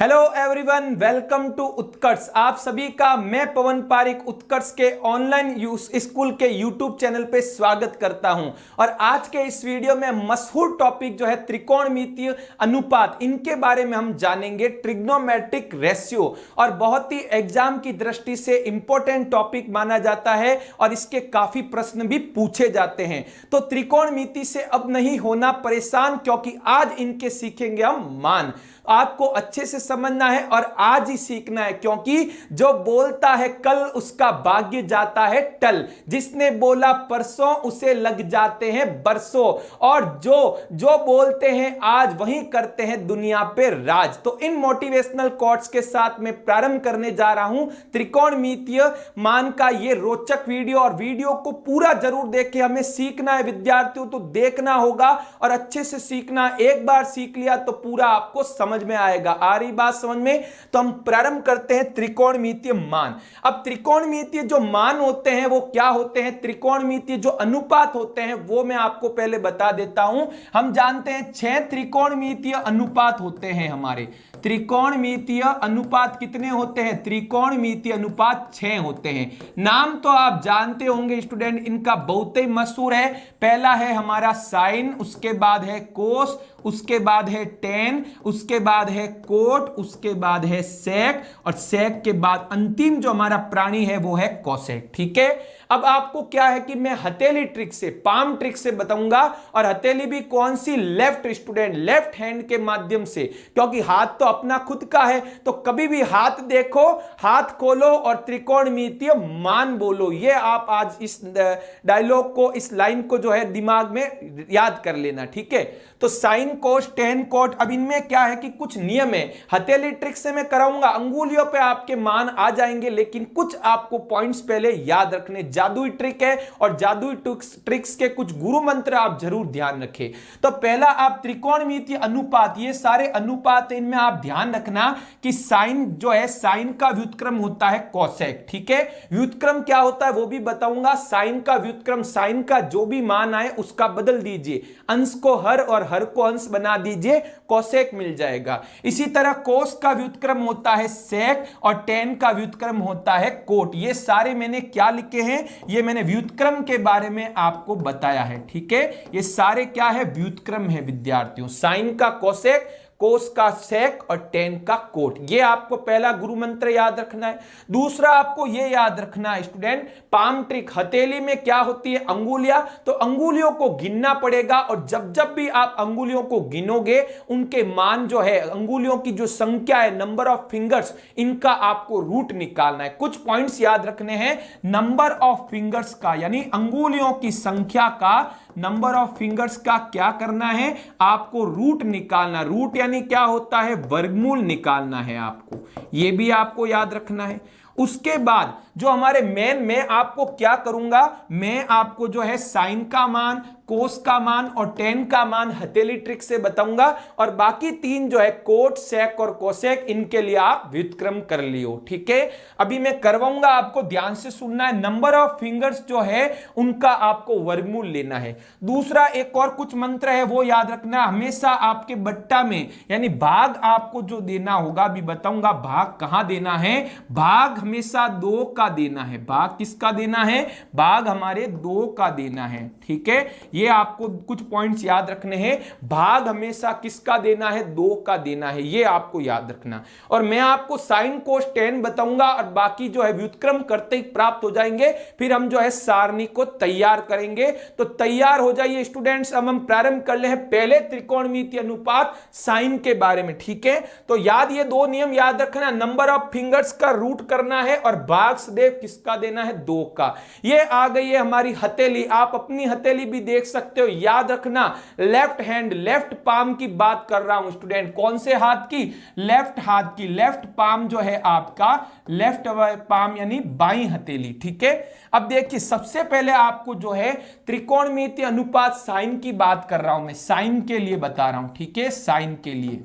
Hello everyone, welcome to उत्कर्ष। आप सभी का मैं पवन पारिक उत्कर्ष के ऑनलाइन स्कूल के यूट्यूब चैनल पे स्वागत करता हूं। और आज के इस वीडियो में मशहूर टॉपिक जो है त्रिकोणमितीय अनुपात, इनके बारे में हम जानेंगे। ट्रिग्नोमेट्रिक रेशियो, और बहुत ही एग्जाम की दृष्टि से इंपॉर्टेंट टॉपिक माना जाता है और इसके काफी प्रश्न भी पूछे जाते हैं। तो त्रिकोणमिति से अब नहीं होना परेशान, क्योंकि आज इनके सीखेंगे हम मान। आपको अच्छे से समझना है और आज ही सीखना है, क्योंकि जो बोलता है कल उसका भाग्य जाता है टल। जिसने बोला परसों उसे लग जाते हैं बरसों, और जो बोलते हैं आज वही करते हैं दुनिया पे राज। तो इन मोटिवेशनल कोट्स के साथ मैं प्रारंभ करने जा रहा हूं त्रिकोणमितीय मान का ये रोचक वीडियो। और वीडियो को पूरा जरूर देखें, हमें सीखना है विद्यार्थियों, तो देखना होगा और अच्छे से सीखना। एक बार सीख लिया तो पूरा आपको समझ में आएगा। आ रही बात समझ में? तो हम प्रारंभ करते हैं त्रिकोणमितीय मान। अब त्रिकोणमितीय जो मान होते हैं वो क्या होते हैं, त्रिकोणमितीय जो अनुपात होते हैं वो मैं आपको पहले बता देता हूं। हम जानते हैं 6 त्रिकोणमितीय अनुपात होते हैं हमारे। त्रिकोणमितीय अनुपात कितने होते हैं? त्रिकोणमितीय अनुपात 6 होते हैं। नाम तो आप जानते होंगे स्टूडेंट, इनका बहुत ही मशहूर है। पहला है हमारा साइन, उसके बाद है कोस, उसके बाद है टेन, उसके बाद है कोट, उसके बाद है सेक, और सेक के बाद अंतिम जो हमारा प्राणी है वो है कोसेक। ठीक है, अब आपको क्या है कि मैं हथेली ट्रिक से, पाम ट्रिक से बताऊंगा। और हथेली भी कौन सी? लेफ्ट स्टूडेंट, लेफ्ट हैंड के माध्यम से, क्योंकि हाथ तो अपना खुद का है। तो कभी भी हाथ देखो, हाथ खोलो और त्रिकोणमितीय मान बोलो। ये आप आज इस डायलॉग को, इस लाइन को जो है दिमाग में याद कर लेना। ठीक है, तो साइन कोस टेन कोट। अब इनमें क्या है कि कुछ नियम है। हथेली ट्रिक से मैं कराऊंगा, अंगुलियों पे आपके मान आ जाएंगे, लेकिन कुछ आपको पॉइंट्स पहले याद रखने। जादुई ट्रिक है और जादुई ट्रिक्स के कुछ गुरु मंत्र आप जरूर ध्यान रखें। तो पहला आप त्रिकोणमितीय अनुपात, ये सारे अनुपात इनमें आप ध्यान रखना कि साइन जो है, साइन का व्युत्क्रम होता है कोसेक। ठीक है, व्युत्क्रम क्या होता है वो भी बताऊंगा। साइन का व्युत्क्रम, साइन का जो भी मान आए उसका बदल दीजिए, अंश को हर और हर को अंश बना दीजिए, कोसेक मिल जाएगा। इसी तरह कोस का व्युत्क्रम होता है सेक और टेन का व्युत्क्रम होता है कोट। ये सारे मैंने क्या लिखे हैं, ये मैंने व्युत्क्रम के बारे में आपको बताया है। ठीक है, ये सारे क्या है? व्युत्क्रम है विद्यार्थियों। साइन का कोसेक, कोस का सेक और टेन का कोट। ये आपको पहला गुरु मंत्र याद रखना है। दूसरा आपको ये याद रखना है स्टूडेंट, पाम ट्रिक। हथेली में क्या होती है? अंगुलियां। तो अंगुलियों को गिनना पड़ेगा, और जब जब भी आप अंगुलियों को गिनोगे उनके मान जो है, अंगुलियों की जो संख्या है, नंबर ऑफ फिंगर्स, इनका आपको रूट निकालना है। कुछ पॉइंट्स याद रखने हैं। नंबर ऑफ फिंगर्स का, यानी अंगुलियों की संख्या का, नंबर ऑफ फिंगर्स का क्या करना है? आपको रूट निकालना। रूट यानी क्या होता है? वर्गमूल निकालना है आपको, यह भी आपको याद रखना है। उसके बाद जो हमारे मैं आपको क्या करूंगा, मैं आपको जो है साइन का मान, कोस का मान और टेन का मान हथेली ट्रिक से बताऊंगा। और बाकी तीन जो है कोट, सेक और कोसेक, इनके लिए आप व्युत्क्रम कर लियो। ठीक है, अभी मैं करवाऊंगा, आपको ध्यान से सुनना है। नंबर ऑफ फिंगर्स जो है उनका आपको वर्गमूल लेना है। दूसरा एक और कुछ मंत्र है वो याद रखना। हमेशा आपके बट्टा में, यानी भाग आपको जो देना होगा, अभी बताऊंगा भाग कहां देना है। भाग हमेशा 2 का देना है। भाग किसका देना है? भाग हमारे 2 का देना है। ठीक है, ये आपको कुछ पॉइंट्स याद रखने हैं। भाग हमेशा किसका देना है? 2 का देना है, ये आपको याद रखना। और मैं आपको साइन कोस टेन बताऊंगा, और बाकी जो है व्युत्क्रम करते ही प्राप्त हो जाएंगे। फिर हम जो है सारणी को तैयार करेंगे। तो तैयार हो जाइए स्टूडेंट्स, अब हम प्रारंभ कर ले हैं पहले त्रिकोणमितीय अनुपात साइन के बारे में। ठीक है, तो याद, ये 2 नियम याद रखना। नंबर ऑफ फिंगर्स का रूट करना है, और भाग सदैव किसका देना है? 2 का। ये आ गई है हमारी हथेली। आप अपनी हथेली भी देख सकते हो, याद रखना। लेफ्ट हैंड, लेफ्ट पाम की बात कर रहा हूं स्टूडेंट। कौन से हाथ की? लेफ्ट हाथ की। लेफ्ट पाम जो है आपका, लेफ्ट पाम यानी बाईं हथेली। ठीक है, अब देखिए सबसे पहले आपको जो है त्रिकोणमितीय अनुपात साइन की बात कर रहा हूं मैं, साइन के लिए बता रहा हूं। ठीक है, साइन के लिए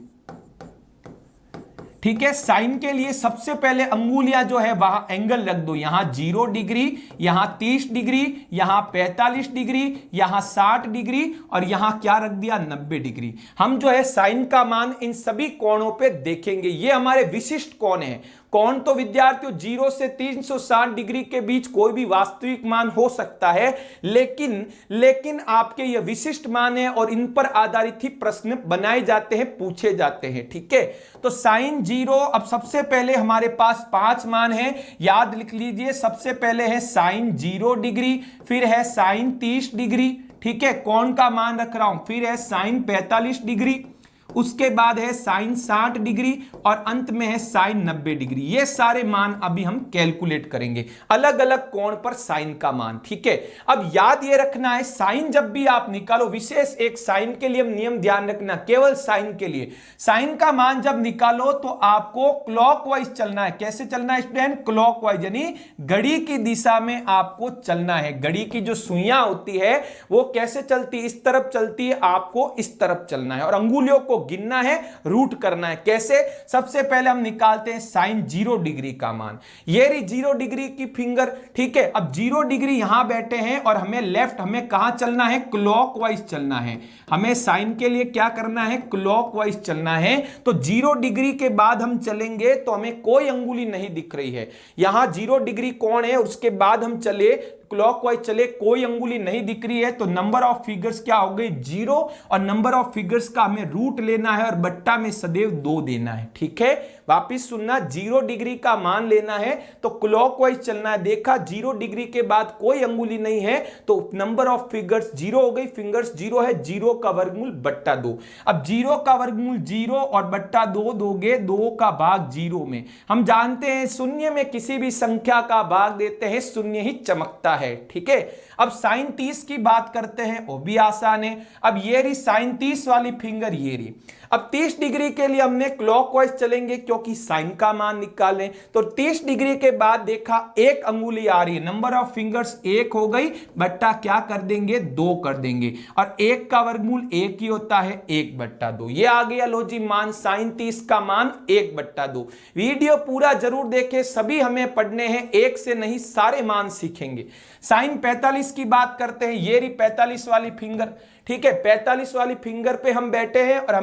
ठीक है। साइन के लिए सबसे पहले अंगुलियां जो है वहां एंगल रख दो, यहां 0 डिग्री, यहां 30 डिग्री, यहां 45 डिग्री, यहां 60 डिग्री और यहां क्या रख दिया 90 डिग्री। हम जो है साइन का मान इन सभी कोणों पे देखेंगे। ये हमारे विशिष्ट कोण है। कोण तो विद्यार्थियों 0 से 360 डिग्री के बीच कोई भी वास्तविक मान हो सकता है, लेकिन आपके ये विशिष्ट मान है और इन पर आधारित ही प्रश्न बनाए जाते हैं, पूछे जाते हैं। ठीक है, तो साइन 0, अब सबसे पहले हमारे पास 5 मान हैं, याद लिख लीजिए। सबसे पहले है साइन 0 डिग्री, फिर है साइन 30 डिग्री, ठीक है, कोण का मान रख रहा हूं, फिर है साइन 45 डिग्री, उसके बाद है साइन 60 डिग्री और अंत में है साइन 90 डिग्री। ये सारे मान अभी हम कैलकुलेट करेंगे, अलग अलग कोण पर साइन का मान। ठीक है, अब याद ये रखना है, साइन जब भी आप निकालो, विशेष एक साइन के लिए नियम ध्यान रखना, केवल साइन के लिए, साइन का मान जब निकालो तो आपको क्लॉकवाइज चलना है। कैसे चलना है स्टूडेंट? क्लॉकवाइज, यानी घड़ी की दिशा में आपको चलना है। घड़ी की जो सुइयां होती है वो कैसे चलती है? इस तरफ चलती है, आपको इस तरफ चलना है और अंगुलियों को गिनना है, रूट करना है। कैसे? सबसे पहले हम निकालते हैं साइन 0 डिग्री का मान, ये रही 0 डिग्री की फिंगर। ठीक है, अब 0 डिग्री यहां बैठे हैं और हमें लेफ्ट, हमें कहां चलना है? क्लॉकवाइज चलना है। हमें साइन के लिए क्या करना है? क्लॉकवाइज चलना है। तो 0 डिग्री के बाद हम चलेंगे तो हमें कोई अंगुली नहीं दिख रही है। यहां 0 डिग्री कोण है, उसके बाद हम चले क्लॉकवाइज चले, कोई अंगुली नहीं दिख रही है, तो नंबर ऑफ फिगर्स क्या हो गई? 0, और नंबर ऑफ फिगर्स का हमें रूट लेना है और बट्टा में सदैव 2 देना है। ठीक है, वापिस सुनना, 0 डिग्री का मान लेना है तो क्लॉकवाइज चलना है। देखा 0 डिग्री के बाद कोई अंगुली नहीं है तो नंबर ऑफ फिगर्स 0 हो गई, फिंगर्स 0 है, 0 का वर्गमूल बट्टा 2। अब 0 का वर्गमूल 0 और बट्टा 2 दोगे, 2 का भाग 0 में। हम जानते हैं शून्य में किसी भी संख्या का भाग देते हैं, शून्य ही चमकता है। ठीक है, अब साइन 30 की बात करते हैं, वो भी आसान है। अब ये रही साइन 30 वाली फिंगर, ये रही। अब 30 डिग्री के लिए हमने क्लॉकवाइज चलेंगे क्योंकि साइन का मान निकालें, तो 30 डिग्री के बाद देखा एक अंगुली आ रही है, नंबर ऑफ फिंगर्स 1 हो गई, बट्टा क्या कर देंगे? 2 कर देंगे, और 1 का वर्गमूल 1 ही होता है, 1/2। ये आ गया लो जी मान, साइन 30 का मान 1/2। वीडियो पूरा जरूर देखें, सभी हमें पढ़ने हैं, एक से नहीं सारे मान सीखेंगे। साइन 45 की बात करते हैं, ये रही 45 वाली फिंगर। ठीक है, 45 वाली फिंगर पे हम बैठे हैं और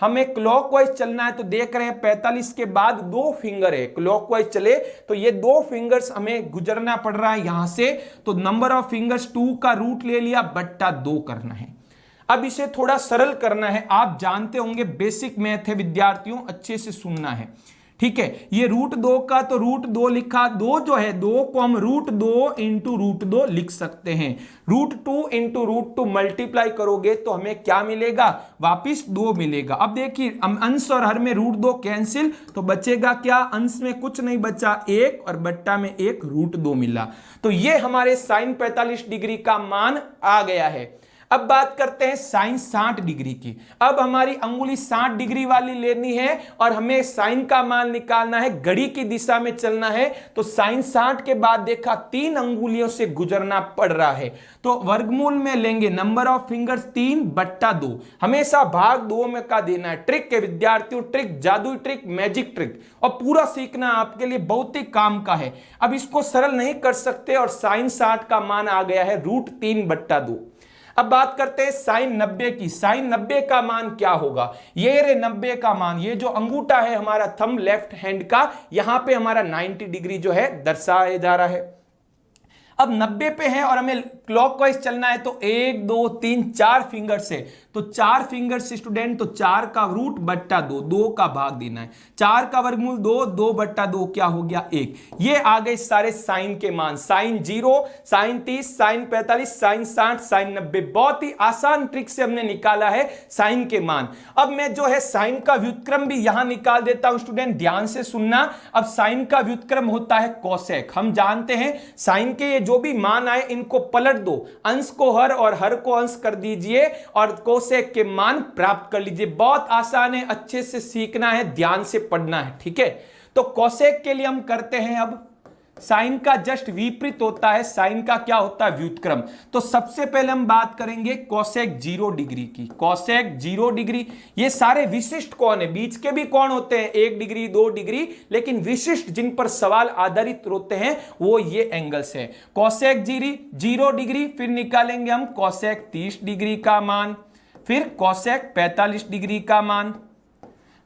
हमें क्लॉकवाइज चलना है, तो देख रहे हैं 45 के बाद 2 फिंगर है, क्लॉकवाइज चले तो ये 2 फिंगर्स हमें गुजरना पड़ रहा है यहां से, तो नंबर ऑफ फिंगर्स 2 का रूट ले लिया, बट्टा 2 करना है। अब इसे थोड़ा सरल करना है, आप जानते होंगे बेसिक मैथ है विद्यार्थियों, अच्छे से सुनना है। ठीक है, ये √2 का तो √2 लिखा, 2 जो है 2 को हम √2 इंटू √2 लिख सकते हैं। √2 इंटू √2 मल्टीप्लाई करोगे तो हमें क्या मिलेगा? वापिस 2 मिलेगा। अब देखिए अंश और हर में √2 कैंसिल, तो बचेगा क्या? अंश में कुछ नहीं बचा, 1 और बट्टा में 1, √2 मिला। तो ये हमारे साइन 45 डिग्री का मान आ गया है। अब बात करते हैं साइन 60 डिग्री की। अब हमारी अंगुली 60 डिग्री वाली लेनी है और हमें साइन का मान निकालना है, घड़ी की दिशा में चलना है, तो साइन 60 के बाद देखा 3 अंगुलियों से गुजरना पड़ रहा है, तो वर्गमूल में लेंगे नंबर ऑफ फिंगर्स 3/2, हमेशा भाग 2 में का देना है। ट्रिक के विद्यार्थियों, ट्रिक, जादुई ट्रिक, मैजिक ट्रिक, और पूरा सीखना आपके लिए बहुत ही काम का है। अब इसको सरल नहीं कर सकते और साइन 60 का मान आ गया है √3/2। अब बात करते हैं साइन 90 की। साइन 90 का मान क्या होगा? ये रे 90 का मान, ये जो अंगूठा है हमारा थंब लेफ्ट हैंड का, यहां पे हमारा 90 डिग्री जो है दर्शाया जा रहा है। अब 90 पे है और हमें क्लॉकवाइज चलना है, तो 1 2 3 4 फिंगर से, तो 4 फिंगर से स्टूडेंट, तो 4 का रूट बट्टा 2, 2 का भाग देना है, 4 का वर्गमूल 2, 2/2 क्या हो गया? 1। ये आ गए सारे साइन के मान, sine 0, sine 30, sine 45, sine 60, sine 90। बहुत ही आसान ट्रिक से हमने निकाला है साइन के मान। अब मैं जो है साइन का व्युत्क्रम भी यहां निकाल देता हूं, स्टूडेंट ध्यान से सुनना। अब साइन का व्युत्क्रम होता है कोसेक। हम जानते हैं साइन के जो भी मान आए इनको पलट दो, अंश को हर और हर को अंश कर दीजिए और कोसेक के मान प्राप्त कर लीजिए। बहुत आसान है, अच्छे से सीखना है, ध्यान से पढ़ना है। ठीक है, तो कोसेक के लिए हम करते हैं अब साइन का जस्ट विपरीत होता है, साइन का क्या होता है, व्युत्क्रम। तो सबसे पहले हम बात करेंगे कोसेक 0 डिग्री की। कोसेक 0 डिग्री, ये सारे विशिष्ट कोण है, बीच के भी कोण होते हैं 1 डिग्री 2 डिग्री, लेकिन विशिष्ट जिन पर सवाल आधारित होते हैं वो ये एंगल्स है। कोसेक 0 डिग्री, फिर निकालेंगे हम कोसेक 30 डिग्री का मान, फिर कोसेक 45 डिग्री का मान,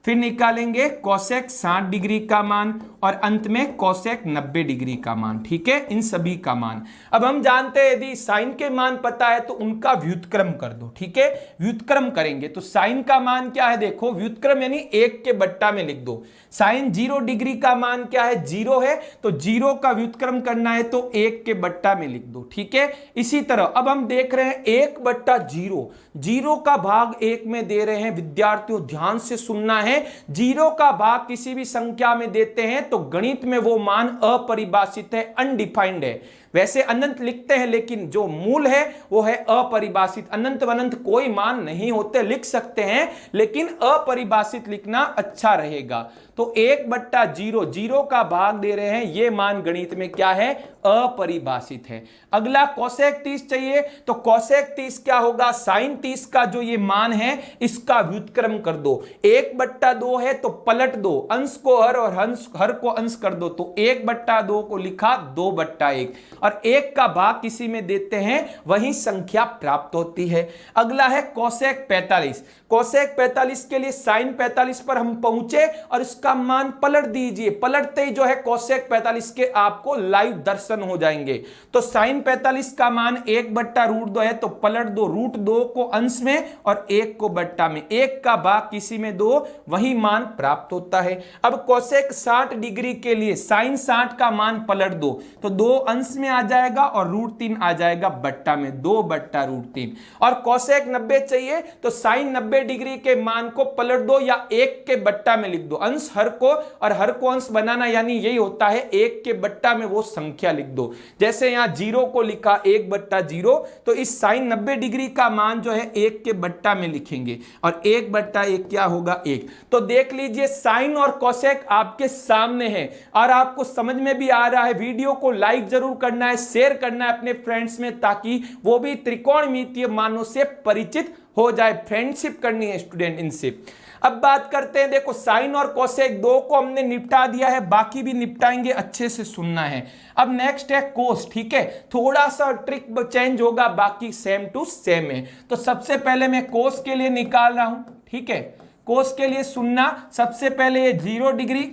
फिर निकालेंगे कोसेक 60 डिग्री का मान और अंत में कोसेक 90 डिग्री का मान। ठीक है, इन सभी का मान। अब हम जानते हैं यदि साइन के मान पता है तो उनका व्युत्क्रम कर दो। ठीक है, व्युत्क्रम करेंगे तो साइन का मान क्या है, देखो व्युत्क्रम यानी 1 के बट्टा में लिख दो। साइन 0 डिग्री का मान क्या है, 0 है, तो 0 का व्युत्क्रम करना है तो 1 के बट्टा में लिख दो। ठीक है, इसी तरह अब हम देख रहे हैं 1/0, 0 का भाग 1 में दे रहे हैं। विद्यार्थियों ध्यान से सुनना है, 0 का भाग किसी भी संख्या में देते हैं तो गणित में वो मान अपरिभाषित है, अनडिफाइंड है। वैसे अनंत लिखते हैं लेकिन जो मूल है वो है अपरिभाषित। अनंत अनंत कोई मान नहीं होते, लिख सकते हैं लेकिन अपरिभाषित लिखना अच्छा रहेगा। तो 1/0, 0 का भाग दे रहे हैं, ये मान गणित में क्या है, अपरिभाषित है। अगला कोसेक 30 चाहिए, तो कोसेक 30 क्या होगा, साइन 30 का जो ये मान है इसका व्युत्क्रम कर दो। 1/2 है तो पलट दो, अंश को हर और हर को अंश कर दो, तो 1/2 को लिखा 2/1 और 1 का भाग किसी में देते हैं वही संख्या प्राप्त होती है। अगला है कोसेक 45। कोसेक 45 के लिए साइन 45 पर हम पहुंचे और इसका मान पलट दीजिए। पलटते ही जो है कोसेक 45 के आपको लाइव दर्शन हो जाएंगे। तो साइन 45 का मान 1/√2 है तो पलट दो, √2 को अंश में और 1 को बट्टा में, 1 का भाग किसी में दो, वही मान प्राप्त होता है। अब कोसेक 60 डिग्री के लिए साइन 60 का मान पलट दो, तो 2 अंश में आ जाएगा और √3 आ जाएगा बट्टा में, 2/√3। और कोसेक 90 चाहिए तो साइन 90 डिग्री के मान को पलट दो या 1 के बट्टा में लिख दो। अंश हर को और हर को अंश बनाना यानी यही होता है, 1 के बट्टा में वो संख्या लिख दो। जैसे यहां 0 को लिखा 1/0, तो इस साइन 90 डिग्री का मान जो है 1 के बट्टा में लिखेंगे और 1/1 क्या होगा, 1। तो देख लीजिए साइन और कोसेक आपके सामने है और आपको समझ में भी आ रहा है। वीडियो को लाइक जरूर करना है, शेयर करना है अपने फ्रेंड्स में, ताकि वो भी त्रिकोणमितीय मानों से परिचित हो जाए। फ्रेंडशिप करनी है स्टूडेंट इनसे। अब बात करते हैं, देखो साइन और कोसेक 2 को हमने निपटा दिया है, बाकी भी निपटाएंगे, अच्छे से सुनना है। अब नेक्स्ट है कोस। ठीक है, थोड़ा सा ट्रिक चेंज होगा, बाकी सेम टू सेम है। तो सबसे पहले मैं कोस के लिए निकाल रहा हूं। ठीक है, कोस के लिए सुनना, सबसे पहले ये 0 डिग्री,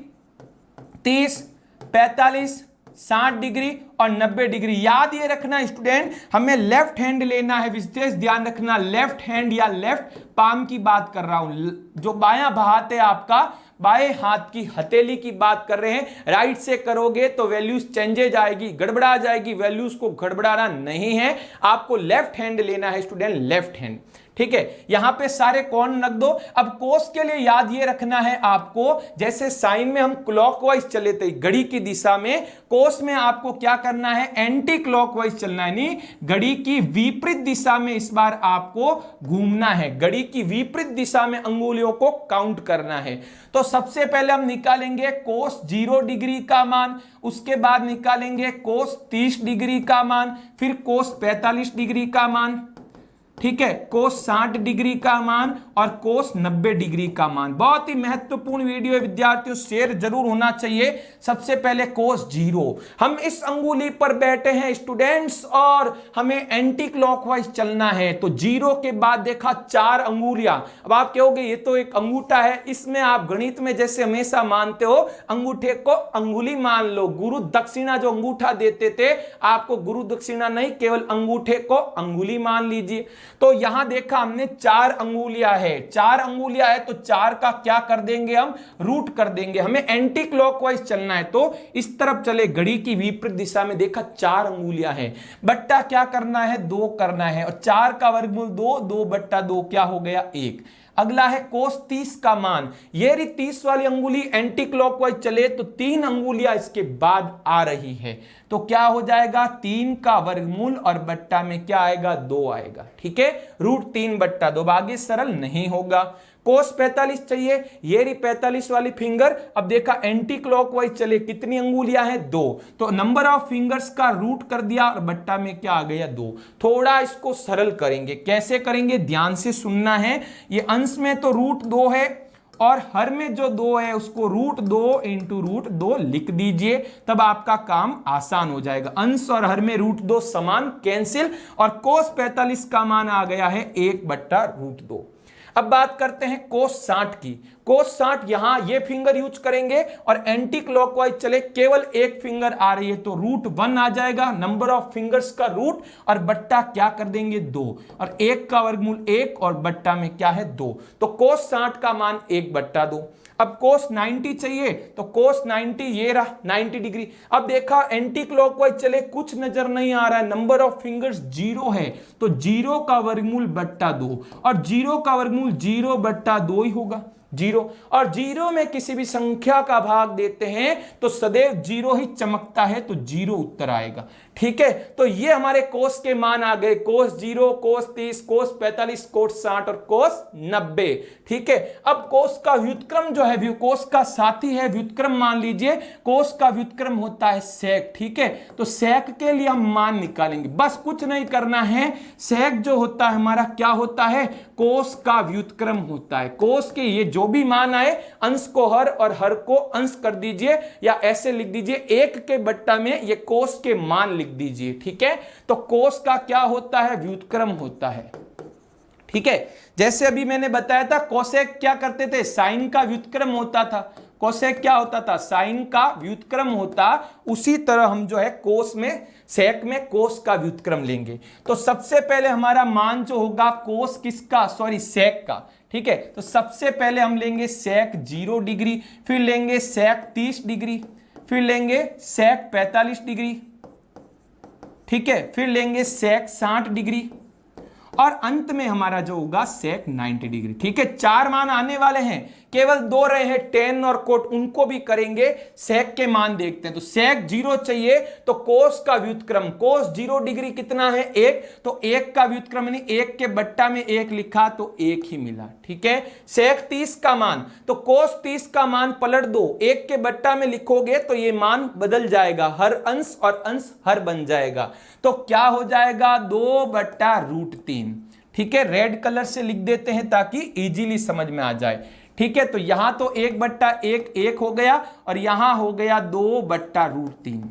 30, 45, 60 डिग्री और 90 डिग्री। याद ये रखना स्टूडेंट, हमें लेफ्ट हैंड लेना है, विशेष ध्यान रखना, लेफ्ट हैंड या लेफ्ट पाम की बात कर रहा हूं। जो बायां हाथ है आपका, बाएं हाथ की हथेली की बात कर रहे हैं। राइट से करोगे तो वैल्यूज चेंजेज आएगी, गड़बड़ा जाएगी, वैल्यूज को गड़बड़ाना नहीं है, आपको लेफ्ट हैंड लेना है स्टूडेंट, लेफ्ट हैंड। ठीक है, यहां पे सारे कोण रख दो। अब कोस के लिए याद ये रखना है आपको, जैसे साइन में हम क्लॉकवाइज चले थे घड़ी की दिशा में, कोस में आपको क्या करना है, एंटी क्लॉकवाइज चलना है, यानी घड़ी की विपरीत दिशा में इस बार आपको घूमना है। घड़ी की विपरीत दिशा में अंगुलियों को काउंट करना है। तो सबसे पहले हम निकालेंगे कोस 0 डिग्री का मान, उसके बाद निकालेंगे कोस 30 डिग्री का मान, फिर कोस 45 डिग्री का मान, ठीक है, कोस 60 डिग्री का मान और कोस 90 डिग्री का मान। बहुत ही महत्वपूर्ण वीडियो है विद्यार्थियों, शेयर जरूर होना चाहिए। सबसे पहले कोस 0, हम इस अंगुली पर बैठे हैं स्टूडेंट्स और हमें एंटी क्लॉकवाइज चलना है। तो 0 के बाद देखा 4 अंगुलियां। अब आप कहोगे ये तो एक अंगूठा है, इसमें आप गणित में जैसे हमेशा मानते हो अंगूठे को अंगुली मान लो। गुरु दक्षिणा जो अंगूठा देते थे, आपको गुरु दक्षिणा नहीं, केवल अंगूठे को अंगुली मान लीजिए। तो यहां देखा हमने 4 अंगुलियां है, 4 अंगुलियां है तो 4 का क्या कर देंगे, हम रूट कर देंगे। हमें एंटी क्लॉकवाइज चलना है तो इस तरफ चले, घड़ी की विपरीत दिशा में देखा 4 अंगुलियां है, बट्टा क्या करना है, 2 करना है और 4 का वर्गमूल 2, 2/2 क्या हो गया, 1। अगला है कोस 30 का मान, ये रही 30 वाली अंगुली एंटी क्लॉकवाइज चले तो 3 अंगुलियां इसके बाद आ रही है, तो क्या हो जाएगा, 3 का वर्गमूल और बट्टा में क्या आएगा, 2 आएगा। ठीक है, √3/2, आगे सरल नहीं होगा। कोस 45 चाहिए, ये रही 45 वाली फिंगर। अब देखा एंटी क्लॉकवाइज चले, कितनी अंगुलियां हैं? 2, तो नंबर ऑफ फिंगर्स का रूट कर दिया और बट्टा में क्या आ गया? 2। थोड़ा इसको सरल करेंगे, कैसे करेंगे ध्यान से सुनना है। ये अंश में तो रूट 2 है और हर में जो 2 है उसको रूट 2 इंटू रूट 2 लिख दीजिए, तब आपका काम आसान हो जाएगा। अंश और हर में रूट 2 समान, कैंसिल, और कोस 45 का मान आ गया है 1/√2। अब बात करते हैं कोस 60 की। कोस 60 यहां ये फिंगर यूज करेंगे और एंटी क्लॉकवाइज चले, केवल एक फिंगर आ रही है तो √1 आ जाएगा, नंबर ऑफ फिंगर्स का रूट, और बट्टा क्या कर देंगे? 2, और 1 का वर्गमूल 1 और बट्टा में क्या है? 2, तो कोस 60 का मान 1/2। अब कोस 90 चाहिए तो कोस 90 ये रहा 90 डिग्री। अब देखा एंटी क्लॉकवाइज चले, कुछ नजर नहीं आ रहा है, नंबर ऑफ फिंगर्स 0 है, तो 0 का वर्गमूल बट्टा 2, और 0 का वर्गमूल 0/2 ही होगा, 0, और 0 में किसी भी संख्या का भाग देते हैं तो सदैव 0 ही चमकता है, तो 0 उत्तर आएगा। ठीक है, तो ये हमारे कोस के मान आ गए, कोस 0, कोस 30, कोस 45, कोस 60 और कोस 90। ठीक है, अब कोस का व्युत्क्रम जो है, कोस का साथी है व्युत्क्रम, मान लीजिए कोस का व्युत्क्रम होता है सेक। ठीक है, तो सेक के लिए हम मान निकालेंगे, बस कुछ नहीं करना है। सेक जो होता है हमारा क्या होता है? कोस का व्युत्क्रम होता है। कोस के ये जो भी मान आए, अंश को हर और हर को अंश कर दीजिए, या ऐसे लिख दीजिए 1 के बट्टा में ये कोस के मान लिख दीजिए। ठीक है, तो कोस का क्या होता है? व्युत्क्रम होता है। ठीक है, जैसे अभी मैंने बताया था कोसेक क्या करते थे? साइन का व्युत्क्रम होता था। कोसेक क्या होता था? साइन का व्युत्क्रम होता। उसी तरह हम जो है कोस में, सेक में कोस का व्युत्क्रम लेंगे। तो सबसे पहले हमारा मान जो होगा कोस किसका? सॉरी, सेक का। ठीक है, तो सबसे पहले हम लेंगे सेक 0 डिग्री, फिर लेंगे सेक 30 डिग्री, फिर लेंगे सेक 45 डिग्री, ठीक है, फिर लेंगे सेक 60 डिग्री, और अंत में हमारा जो होगा सेक 90 डिग्री। ठीक है, 4 मान आने वाले हैं, केवल 2 रहे हैं टेन और कोट, उनको भी करेंगे। सेक के मान देखते हैं, तो सेक 0 चाहिए तो कोस का व्युत्क्रम, कोस 0 डिग्री कितना है? 1, तो 1 का व्युत्क्रम यानी 1 के बट्टा में 1 लिखा तो 1 ही मिला। ठीक है, सेक 30 का मान, तो कोस 30 का मान पलट दो, 1 के बट्टा में लिखोगे तो ये मान बदल जाएगा, हर अंश और अंश हर बन जाएगा, तो क्या हो जाएगा? 2/√3। ठीक है, रेड कलर से लिख देते हैं ताकि इजीली समझ में आ जाए। ठीक है, तो यहां तो 1/1 1 हो गया और यहां हो गया 2/√3।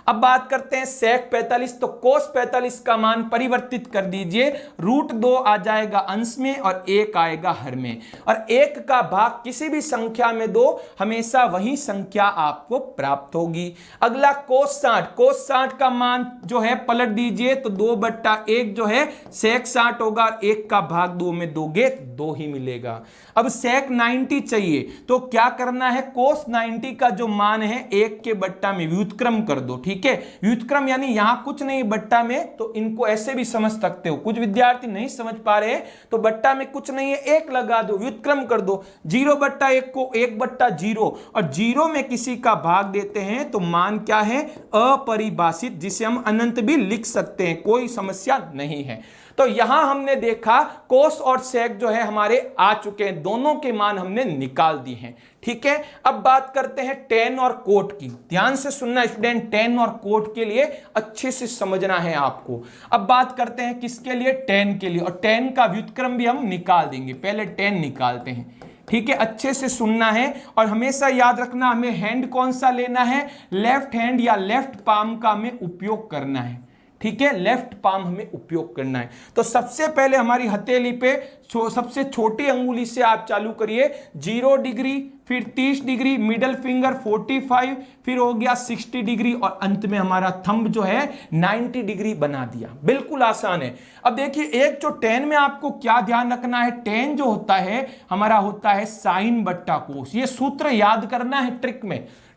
अब बात करते हैं सेक 45, तो कोस 45 का मान परिवर्तित कर दीजिए, √2 आ जाएगा अंश में और 1 आएगा हर में, और 1 का भाग किसी भी संख्या में दो, हमेशा वही संख्या आपको प्राप्त होगी। अगला कोस 60, कोस 60 का मान जो है पलट दीजिए, तो 2/1 जो है सेक 60 होगा, 1 का भाग 2 में दोगे 2 ही मिलेगा। अब सेक 90 चाहिए, तो क्या करना है? कोस 90 का जो मान है 1 के बट्टा में व्युत्क्रम कर दो। ठीक है, व्युत्क्रम यानी यहां कुछ नहीं बट्टा में, तो इनको ऐसे भी समझ सकते हो। कुछ विद्यार्थी नहीं समझ पा रहे तो बट्टा में कुछ नहीं है, 1 लगा दो, व्युत्क्रम कर दो। 0/1 को 1/0, और 0 में किसी का भाग देते हैं तो मान क्या है? अपरिभाषित, जिसे हम अनंत भी लिख सकते हैं, कोई समस्या नहीं है। तो यहां हमने देखा कोस और सेक जो है हमारे आ चुके हैं, दोनों के मान हमने निकाल दिए हैं। ठीक है, अब बात करते हैं टेन और कोट की। ध्यान से सुनना स्टूडेंट, टेन और कोट के लिए अच्छे से समझना है आपको। अब बात करते हैं किसके लिए? टेन के लिए, और टेन का व्युत्क्रम भी हम निकाल देंगे। पहले टेन निकालते हैं। ठीक है, अच्छे से सुनना है और हमेशा याद रखना, हमें हैंड कौन सा लेना है? लेफ्ट हैंड या लेफ्ट पाम का हमें उपयोग करना है। ठीक है, लेफ्ट पाम हमें उपयोग करना है। तो सबसे पहले हमारी हथेली पे सबसे छोटी अंगुली से आप चालू करिए, 0 डिग्री, फिर 30 डिग्री, मिडल फिंगर 45, फिर हो गया 60 डिग्री, और अंत में हमारा थंब जो है 90 डिग्री बना दिया। बिल्कुल आसान है। अब देखिए, एक जो टेन में आपको क्या ध्यान रखना है, टेन जो होता है हमारा होता है साइन बट्टा कोस। ये सूत्र याद करना है,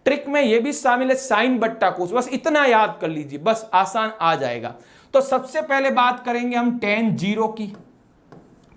ट्रिक में ये भी शामिल है, साइन बट्टा कोस, बस इतना याद कर लीजिए, बस आसान आ जाएगा। तो सबसे पहले बात करेंगे हम टेन 0 की,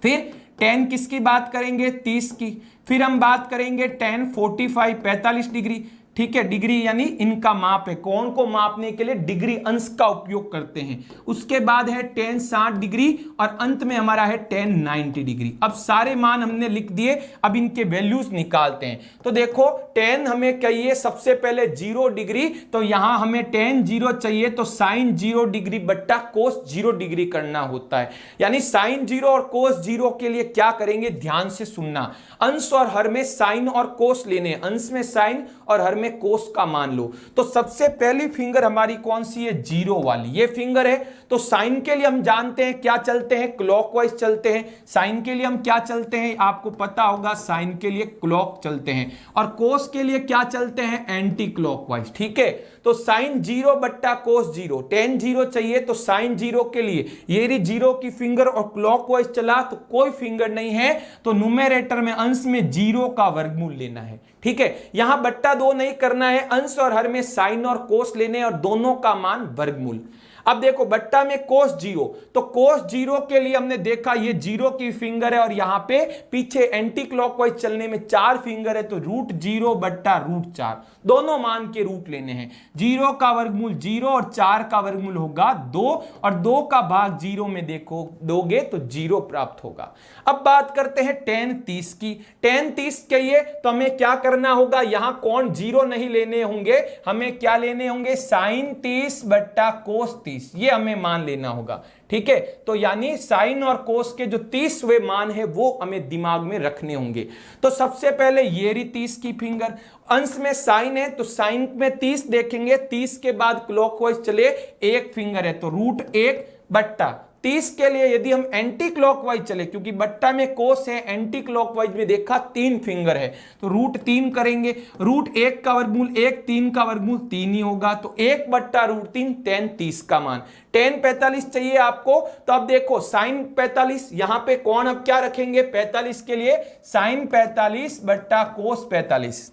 फिर टेन किसकी बात करेंगे? 30 की, फिर हम बात करेंगे टेन 45 45 डिग्री, ठीक है, डिग्री यानी इनका माप है, कोण को मापने के लिए डिग्री अंश का उपयोग करते हैं। उसके बाद है tan 60 डिग्री और अंत में हमारा है tan 90 डिग्री। अब सारे मान हमने लिख दिए, अब इनके वैल्यूज निकालते हैं। तो देखो tan हमें चाहिए सबसे पहले 0 डिग्री, तो यहां हमें tan 0 चाहिए तो sin 0 डिग्री बट्टा cos 0 डिग्री करना होता है। यानी sin 0 और cos 0 के लिए क्या करेंगे, ध्यान से सुनना, अंश और हर में sin और cos लेने, अंश में sin और हर में कोस का मान लो। तो सबसे पहली फिंगर हमारी कौन सी है, 0 वाली, ये फिंगर है। तो साइन के लिए हम जानते हैं क्या चलते हैं, क्लॉकवाइज चलते हैं। साइन के लिए हम क्या चलते हैं, आपको पता होगा, साइन के लिए क्लॉक चलते हैं और कोस के लिए क्या चलते हैं, एंटी क्लॉकवाइज। ठीक है, तो साइन 0 बट्टा कोस 0, tan 0 चाहिए तो साइन 0 के लिए ये रही 0 की फिंगर और क्लॉकवाइज चला तो कोई फिंगर नहीं है, तो न्यूमरेटर में अंश में 0 का वर्गमूल लेना है। ठीक है, यहां बट्टा 2 नहीं करना है, अंश और हर में साइन और कोस लेने और दोनों का मान वर्गमूल। अब देखो बट्टा में कोस 0, तो कोस 0 के लिए हमने देखा ये 0 की फिंगर है और यहां पे पीछे एंटी क्लॉकवाइज चलने में 4 फिंगर है, तो √0 बट्टा √4, दोनों मान के रूट लेने हैं। 0 का वर्गमूल 0 और 4 का वर्गमूल होगा 2 और 2 का भाग 0 में देखो दोगे तो 0 प्राप्त होगा। अब बात करते हैं tan 30 की। tan 30 के लिए तो हमें क्या करना होगा, यहां कोण 0 नहीं लेने होंगे, हमें क्या लेने होंगे, sin 30 बट्टा cos 30, ये हमें मान लेना होगा। ठीक है, तो यानी साइन और कोस के जो 30वें मान है वो हमें दिमाग में रखने होंगे। तो सबसे पहले ये रही 30 की फिंगर, अंश में साइन है तो साइन में 30 देखेंगे, 30 के बाद क्लॉकवाइज चले, एक फिंगर है तो √1 बट्टा 30 के लिए यदि हम एंटी क्लॉकवाइज चले, क्योंकि बट्टा में कोस है, एंटी क्लॉकवाइज में देखा 3 फिंगर है तो √3 करेंगे, √1 का वर्गमूल 1, 3 का वर्गमूल 3 ही होगा, तो 1 बट्टा √3 tan 30 का मान। tan 45 चाहिए आपको, तो अब देखो sin 45, यहां पे कौन अब क्या रखेंगे, 45 के लिए sin 45 बट्टा cos 45।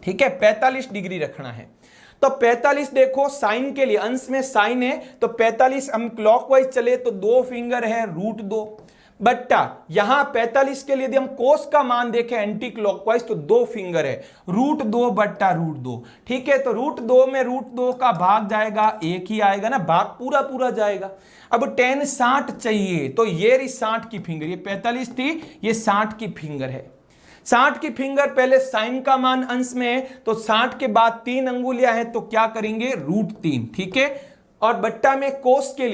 ठीक है, 45 डिग्री रखना है। तो 45 देखो साइन के लिए, अंश में साइन है तो 45 हम क्लॉकवाइज चले तो 2 फिंगर है √2 बट्टा, यहां 45 के लिए यदि हम कोस का मान देखें एंटी क्लॉकवाइज तो 2 फिंगर है √2 बट्टा √2। ठीक है, तो √2 में √2 का भाग जाएगा, एक ही आएगा ना, भाग पूरा पूरा जाएगा। अब tan 60 चाहिए तो ये रही 60 की फिंगर, ये 45 थी, ये 60 की फिंगर है। 60 की फिंगर पहले साइन का मान अंश में है तो 60 के बाद 3 अंगुलियां हैं तो क्या करेंगे, √3। ठीक है, और बट्टा में कोस के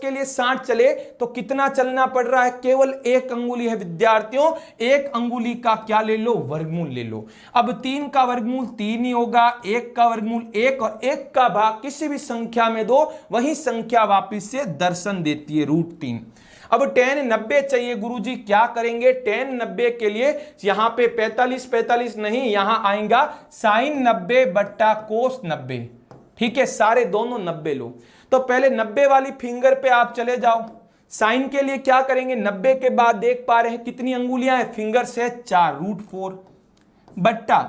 लिए 60 चले तो कितना चलना पड़ रहा है, केवल 1 अंगुली है विद्यार्थियों, 1 अंगुली का क्या ले लो, वर्गमूल ले लो। अब 3 का वर्गमूल 3 ही होगा, 1 का वर्गमूल 1 और 1 का भाग किसी भी संख्या में दो, वही संख्या वापिस से दर्शन देती है √3। अब tan 90 चाहिए गुरुजी, क्या करेंगे, tan 90 के लिए यहां पे 45 नहीं, यहां आएगा sin 90 बट्टा cos 90। ठीक है, सारे दोनों 90 लो। तो पहले 90 वाली फिंगर पे आप चले जाओ, साइन के लिए क्या करेंगे, 90 के बाद देख पा रहे हैं कितनी अंगुलियां हैं, फिंगर्स है 4, √4 बट्टा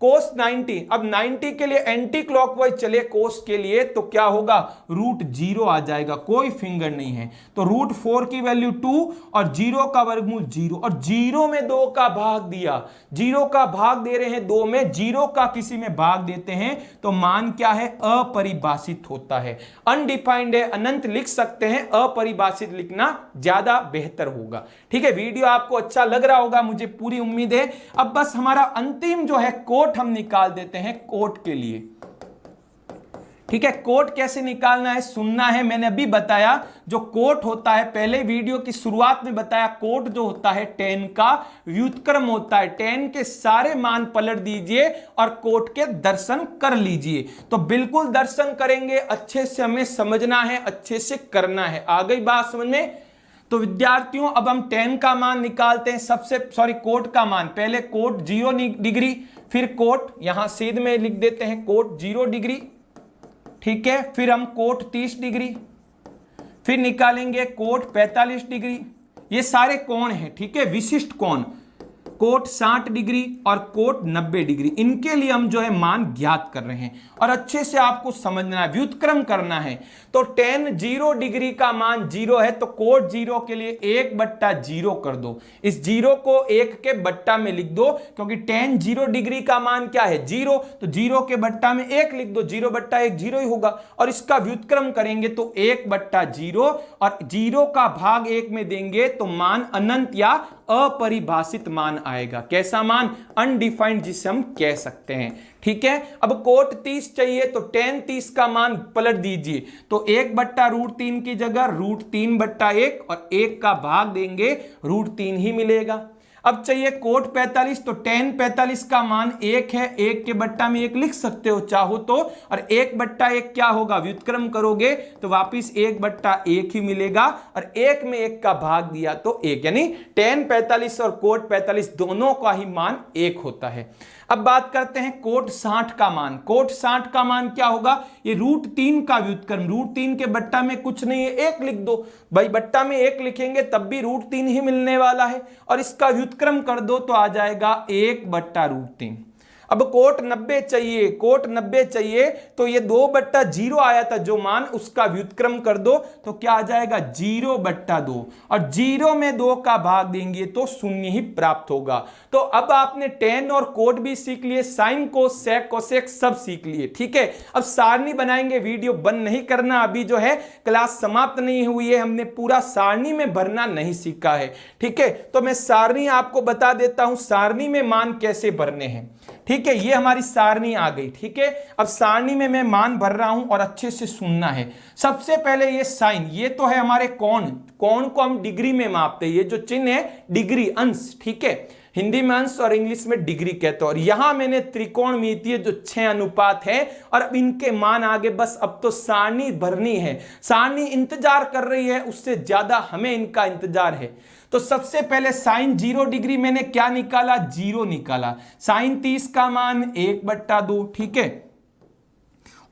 कोस 90। अब 90 के लिए एंटी क्लॉकवाइज चले कोस के लिए तो क्या होगा, √0 आ जाएगा, कोई फिंगर नहीं है, तो √4 की वैल्यू 2 और 0 का वर्गमूल 0 और 0 में 2 का भाग दिया, 0 का भाग दे रहे हैं 2 में, 0 का किसी में भाग देते हैं तो मान क्या है, अपरिभाषित होता है। अनडिफाइंड है, अनंत लिख सकते हैं, अपरिभाषित लिखना ज्यादा बेहतर होगा। ठीक है, वीडियो आपको अच्छा लग रहा होगा, मुझे पूरी उम्मीद है। अब बस हमारा अंतिम जो है कोट हम निकाल देते हैं कोट के लिए। ठीक है, कोट कैसे निकालना है सुनना है, मैंने अभी बताया जो कोट होता है, पहले वीडियो की शुरुआत में बताया, कोट जो होता है tan का व्युत्क्रम होता है, tan के सारे मान पलट दीजिए और कोट के दर्शन कर लीजिए। तो बिल्कुल दर्शन करेंगे, अच्छे से हमें समझना है, अच्छे से करना है। आ गई बात समझ में? तो विद्यार्थियों अब हम tan का मान निकालते हैं, कोट का मान, पहले कोट 0 डिग्री, फिर कोट यहां सीध में लिख देते हैं कोट 0 डिग्री। ठीक है, फिर हम कोट 30 डिग्री, फिर निकालेंगे कोट 45 डिग्री। ये सारे कोण हैं, ठीक है, विशिष्ट कोण। कोट 60 डिग्री और कोट 90 डिग्री, इनके लिए हम जो है मान ज्ञात कर रहे हैं और अच्छे से आपको समझना है, व्युत्क्रम करना है। तो tan 0 डिग्री का मान 0 है, तो कोट 0 के लिए 1/0 कर दो। इस 0 को 1 के बट्टा में लिख दो, क्योंकि tan 0 डिग्री का मान क्या है 0, तो 0 के बट्टा में 1 लिख दो, 0/1 0 ही होगा। और इसका व्युत्क्रम करेंगे तो 1/0 और 0 का भाग 1 में देंगे तो मान अनंत या अपरिभाषित मान आएगा। कैसा मान? अनडिफाइंड, जिसे हम कह सकते हैं। ठीक है, अब कोट 30 चाहिए, तो tan 30 का मान पलट दीजिए, तो 1/√3 की जगह √3/1 और 1 का भाग देंगे √3 ही मिलेगा। अब चाहिए कोट 45, तो tan 45 का मान 1 है, 1 के बट्टा में 1 लिख सकते हो चाहो तो, और 1/1 क्या होगा, व्युत्क्रम करोगे तो वापिस 1/1 ही मिलेगा, और 1 में 1 का भाग दिया तो 1, यानी tan 45 और कोट 45 दोनों का ही मान 1 होता है। अब बात करते हैं कोट 60 का मान। कोट 60 का मान क्या होगा, ये √3 का व्युत्क्रम, √3 के बट्टा में कुछ नहीं है, 1 लिख दो भाई, बट्टा में 1 लिखेंगे तब भी √3 ही मिलने वाला है, और इसका व्युत्क्रम कर दो तो आ जाएगा 1/√3। अब कोट 90 चाहिए, कोट 90 चाहिए, तो ये 2/0 आया था जो मान, उसका व्युत्क्रम कर दो तो क्या आ जाएगा 0/2, और 0 में 2 का भाग देंगे तो 0 ही प्राप्त होगा। तो अब आपने tan और कोट भी सीख लिए, साइन को सेक कोसेक सब सीख लिए। ठीक है, अब सारणी बनाएंगे, वीडियो बंद नहीं करना, अभी जो है क्लास समाप्त नहीं हुई है, हमने पूरा सारणी में भरना नहीं सीखा है। ठीक है, तो मैं सारणी आपको बता देता हूं, सारणी में मान कैसे भरने हैं। ठीक है, ये हमारी सारणी आ गई। ठीक है, अब सारणी में मैं मान भर रहा हूं और अच्छे से सुनना है। सबसे पहले ये साइन, ये तो है हमारे कोण, कोण को हम डिग्री में मापते हैं, ये जो चिन्ह है डिग्री, अंश। ठीक है, हिंदी में अंश और इंग्लिश में डिग्री कहते हैं। और यहां मैंने त्रिकोणमितीय जो 6 अनुपात है, और अब इनके मान आगे, बस अब तो सारणी भरनी है। सारणी इंतजार कर रही है, उससे ज्यादा हमें इनका इंतजार है। तो सबसे पहले साइन 0 डिग्री मैंने क्या निकाला, 0 निकाला। साइन 30 का मान 1/2। ठीक है,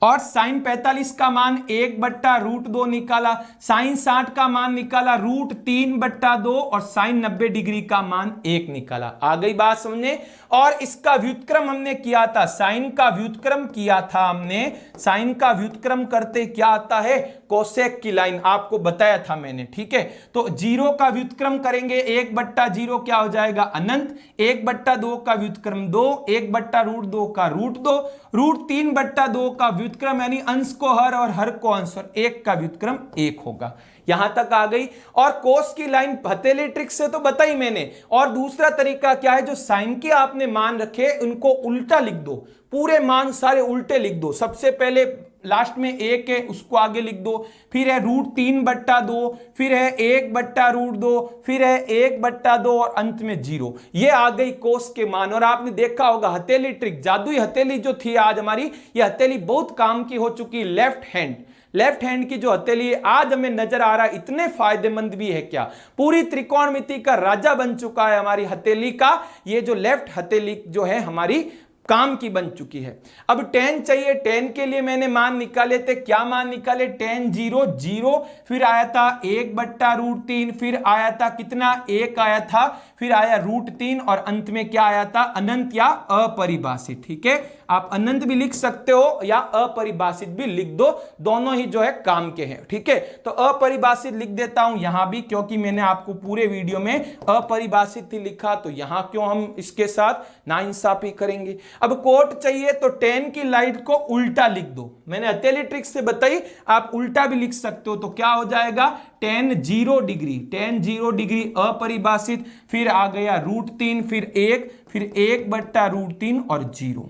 और साइन 45 का मान 1/√2 निकाला। साइन 60 का मान निकाला √3/2, और साइन 90 डिग्री का मान 1 निकाला। आ गई बात समझने। और इसका व्युत्क्रम हमने किया था, साइन का व्युत्क्रम किया था हमने। साइन का व्युत्क्रम करते क्या आता है, कोसेक की लाइन, आपको बताया था मैंने। ठीक है, तो 0 का व्युत्क्रम करेंगे, 1/0 क्या हो जाएगा अनंत, 1/2 का व्युत्क्रम 2, 1/√2 का √2, √3/2 का व्युत्क्रम यानी अंश को हर और हर को अंश, और 1 का व्युत्क्रम 1 होगा। यहां तक आ गई। और कोस की लाइन हथेली ट्रिक से तो बताई मैंने। और दूसरा तरीका क्या है, जो साइन के आपने मान रखे उनको उल्टा लिख दो, पूरे मान सारे उल्टे लिख दो। सबसे पहले लास्ट में 1 है, उसको आगे लिख दो, फिर है √3/2, फिर है 1/√2, फिर है 1/2 और अंत में 0। ये आ गई कोस के मान। और आपने देखा होगा हथेली ट्रिक, जादुई हथेली जो थी आज हमारी, ये हथेली बहुत काम की हो चुकी। लेफ्ट हैंड की जो हथेली है आज हमें नजर आ रहा है, इतने फायदेमंद भी है क्या, पूरी त्रिकोणमिति का राजा बन चुका है हमारी हथेली का। ये जो लेफ्ट हथेली जो है हमारी काम की बन चुकी है। अब tan चाहिए, tan के लिए मैंने मान निकाले थे। क्या मान निकाले, tan 0 0, फिर आया था 1/√3, फिर आया था कितना 1 आया था, फिर आया √3, और अंत में क्या आया था अनंत या अपरिभाषित। ठीक है, आप अनंत भी लिख सकते हो या अपरिभाषित भी लिख दो, दोनों ही जो है काम के हैं। ठीक है, तो अपरिभाषित लिख देता हूं यहां भी, क्योंकि मैंने आपको पूरे वीडियो में अपरिभाषित ही लिखा, तो यहां क्यों हम इसके साथ नाइंसाफी करेंगे। अब कोट चाहिए, तो tan की लाइन को उल्टा लिख दो, मैंने हथेली ट्रिक से बताई, आप उल्टा भी लिख सकते हो। तो क्या हो जाएगा tan 0 डिग्री अपरिभाषित, फिर आ गया √3, फिर 1, फिर 1/√3 और 0।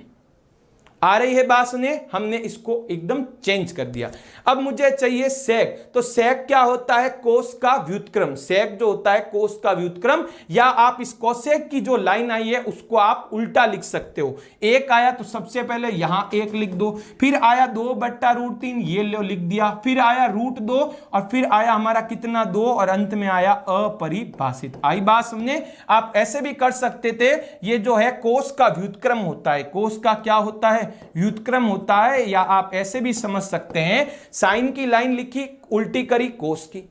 आ रही है बात सुने, हमने इसको एकदम चेंज कर दिया। अब मुझे चाहिए सेक, तो सेक क्या होता है, कोस का व्युत्क्रम। सेक जो होता है कोस का व्युत्क्रम, या आप इस कोसेक की जो लाइन आई है उसको आप उल्टा लिख सकते हो। 1 आया तो सबसे पहले यहां 1 लिख दो, फिर आया 2/√3, ये लो लिख दिया, फिर आया √2, और फिर आया हमारा कितना 2, और अंत में आया अपरिभाषित। आई बात समझे। आप ऐसे भी कर सकते थे, ये जो है कोस का व्युत्क्रम होता है, कोस का क्या होता है व्युत्क्रम होता है, या आप ऐसे भी समझ सकते हैं, साइन की लाइन लिखी उल्टी करी कोस की,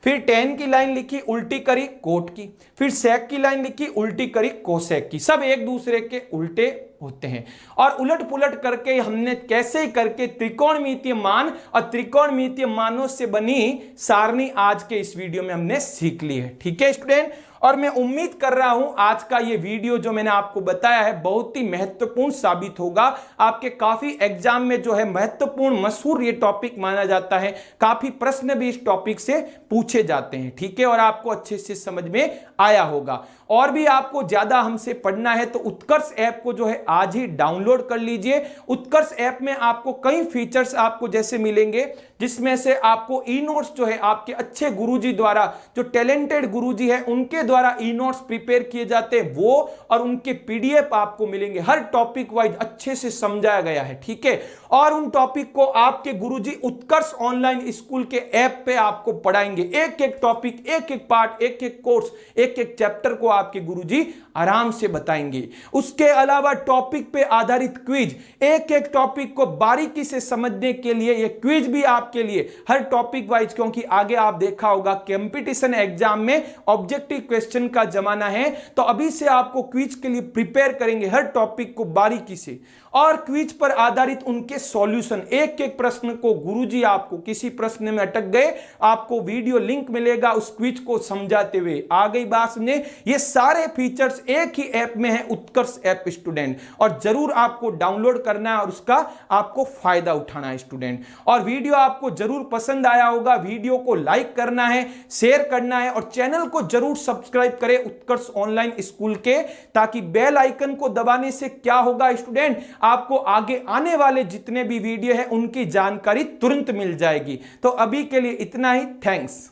फिर tan की लाइन लिखी, उल्टी करी कोट की, फिर sec की लाइन लिखी, उल्टी करी कोसेक की। सब एक दूसरे के उल्टे होते हैं और उलट पुलट करके हमने कैसे करके त्रिकोणमितीय मान और त्रिकोणमितीय मानों से बनी सारणी आज के इस वीडियो में हमने सीख ली है। ठीक है स्टूडेंट, और मैं उम्मीद कर रहा हूं आज का ये वीडियो जो मैंने आपको बताया है बहुत ही महत्वपूर्ण साबित होगा। आपके काफी एग्जाम में जो है महत्वपूर्ण मशहूर ये टॉपिक माना जाता है, काफी प्रश्न भी इस टॉपिक से पूछे जाते हैं। ठीक है, और आपको अच्छे से समझ में आया होगा। और भी आपको ज्यादा हमसे पढ़ना है तो उत्कर्ष ऐप को जो है आज ही डाउनलोड कर लीजिए। उत्कर्ष ऐप में आपको कई फीचर्स आपको जैसे मिलेंगे, जिसमें से आपको ई नोट्स जो है आपके अच्छे गुरुजी द्वारा, जो टैलेंटेड गुरुजी है उनके द्वारा ई नोट्स प्रिपेयर किए जाते हैं वो, और उनके पीडीएफ आपको मिलेंगे। हर टॉपिक वाइज अच्छे से समझाया गया है। ठीक है, और उन टॉपिक को आपके गुरुजी उत्कर्ष ऑनलाइन स्कूल के ऐप पे आपको पढ़ाएंगे। एक एक टॉपिक, एक एक पार्ट, एक एक कोर्स, एक एक चैप्टर को आपके गुरुजी आराम से बताएंगे। उसके अलावा टॉपिक पे आधारित क्विज, एक एक टॉपिक को बारीकी से समझने के लिए ये क्विज भी आपके लिए हर टॉपिक वाइज, क्योंकि आगे आप देखा होगा कंपटीशन एग्जाम में ऑब्जेक्टिव क्वेश्चन का जमाना है, तो अभी से आपको क्विज के लिए प्रिपेयर करेंगे हर टॉपिक को बारीकी से, और क्विज पर आधारित उनके सॉल्यूशन, एक एक प्रश्न को गुरुजी आपको किसी प्रश्न में अटक गए, आपको वीडियो लिंक मिलेगा उस क्विज को समझाते हुए। आ गई बात समझे? ये सारे फीचर्स एक ही ऐप में है, उत्कर्ष ऐप स्टूडेंट, और जरूर आपको डाउनलोड करना है और उसका आपको फायदा उठाना है स्टूडेंट। और वीडियो आपको जरूर पसंद आया होगा, वीडियो को लाइक करना है, शेयर करना है, और चैनल को जरूर सब्सक्राइब करें उत्कर्ष ऑनलाइन स्कूल के, ताकि बेल आइकन को दबाने से क्या होगा स्टूडेंट, आपको आगे आने वाले जितने भी वीडियो है उनकी जानकारी तुरंत मिल जाएगी। तो अभी के लिए इतना ही, थैंक्स।